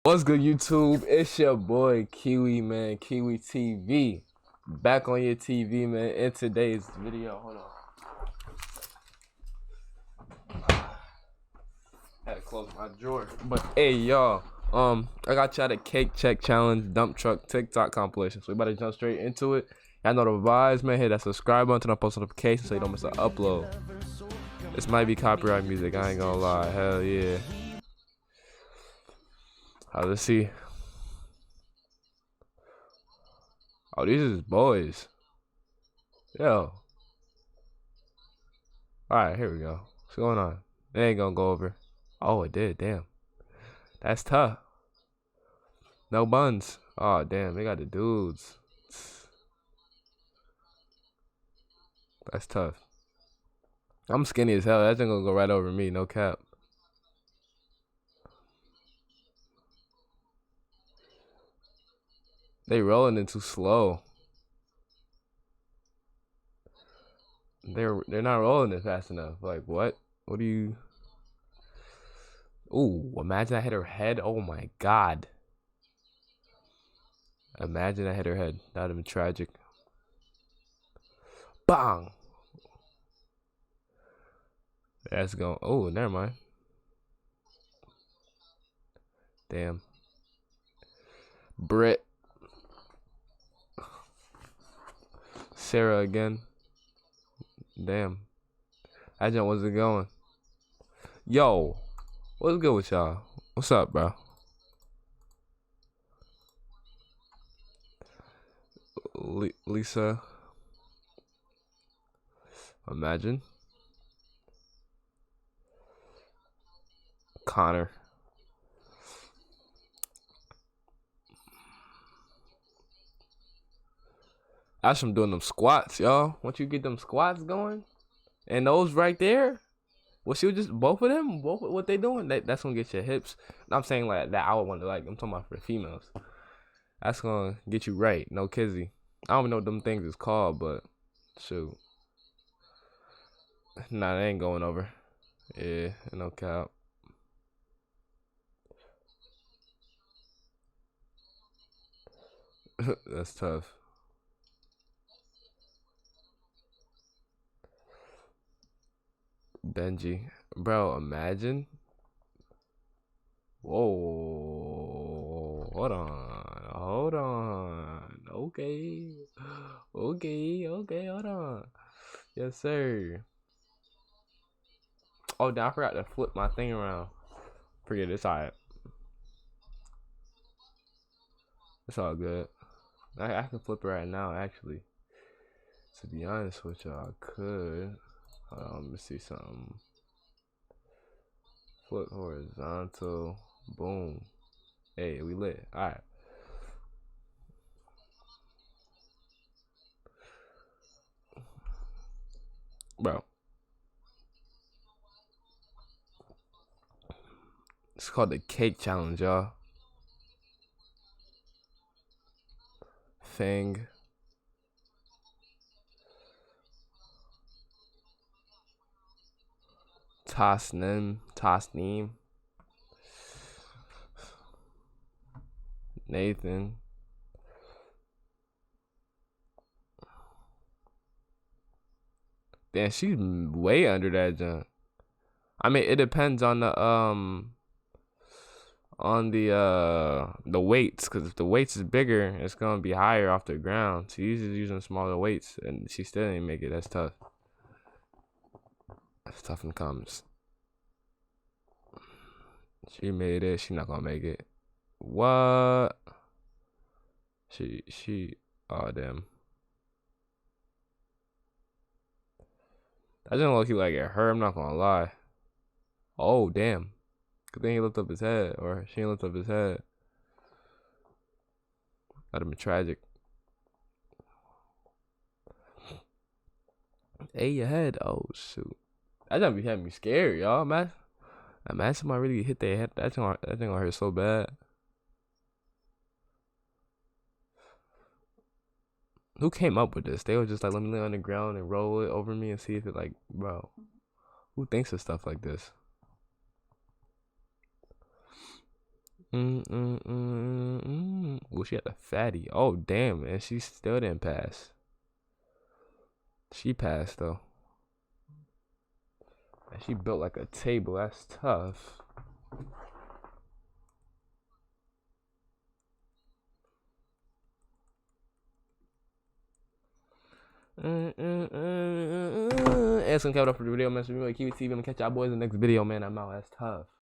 What's good, YouTube? It's your boy Kiwi, man. Kiwii TV. Back on your TV, man. In today's video, hold on. Had to close my drawer. But hey, y'all. I got y'all the cake check challenge, dump truck TikTok compilation. So we about to jump straight into it. Y'all know the vibes, man. Hit that subscribe button, turn on post notifications so you don't miss an upload. This might be copyright music. I ain't gonna lie. Hell yeah. Let's see. Oh, these is boys. Yo. Alright, here we go. What's going on? It ain't gonna go over. Oh, it did. Damn. That's tough. No buns. Oh, damn. They got the dudes. That's tough. I'm skinny as hell. That's gonna go right over me. No cap. They rolling in too slow. They're not rolling it fast enough. Like what? What do you? Ooh, imagine I hit her head. Oh my god. Imagine I hit her head. That would have been tragic. Bang. That's going. Oh, never mind. Damn. Brit. Sarah again. Damn. That jump wasn't going. Yo. What's good with y'all? What's up, bro? Lisa. Imagine. Connor. That's from doing them squats, y'all. Once you get them squats going, and those right there, well, she was just both of them, both what they doing. That's gonna get your hips. I'm saying like that. I would want to like. I'm talking about for the females. That's gonna get you right. No kizzy. I don't even know what them things is called, but shoot. Nah, they ain't going over. Yeah, no cap. That's tough. Benji. Bro, imagine. Whoa. Hold on. Hold on. Okay. Okay, hold on. Yes, sir. Oh, I forgot to flip my thing around. Forget it, it's alright. It's all good. I can flip it right now, actually. To be honest with y'all, I could. Hold on, let me see something. Flip horizontal. Boom. Hey, we lit. Alright. Bro. It's called the cake challenge, y'all. Thing. Tasneem. Nathan. Damn, she's way under that jump. I mean, it depends on the weights, because if the weights is bigger, it's gonna be higher off the ground. She's using smaller weights, and she still didn't make it. That's tough. That's tough in comments. She made it. She not gonna make it. What? She. Oh damn. That didn't look like it hurt. I'm not gonna lie. Oh damn. Good thing he lifted up his head, or she didn't lift up his head. That'd have been tragic. Hey, your head. Oh shoot. That gonna be having me scared, y'all. Imagine somebody really hit their head. That thing gonna hurt so bad. Who came up with this? They were just like, let me lay on the ground and roll it over me and see if it like, bro. Who thinks of stuff like this? Well, she had a fatty. Oh, damn, man. She still didn't pass. She passed, though. And she built like a table. That's tough. And some coming up for the video, man. So remember, Kiwii TV. I'm gonna catch y'all boys in the next video, man. I'm out. That's tough.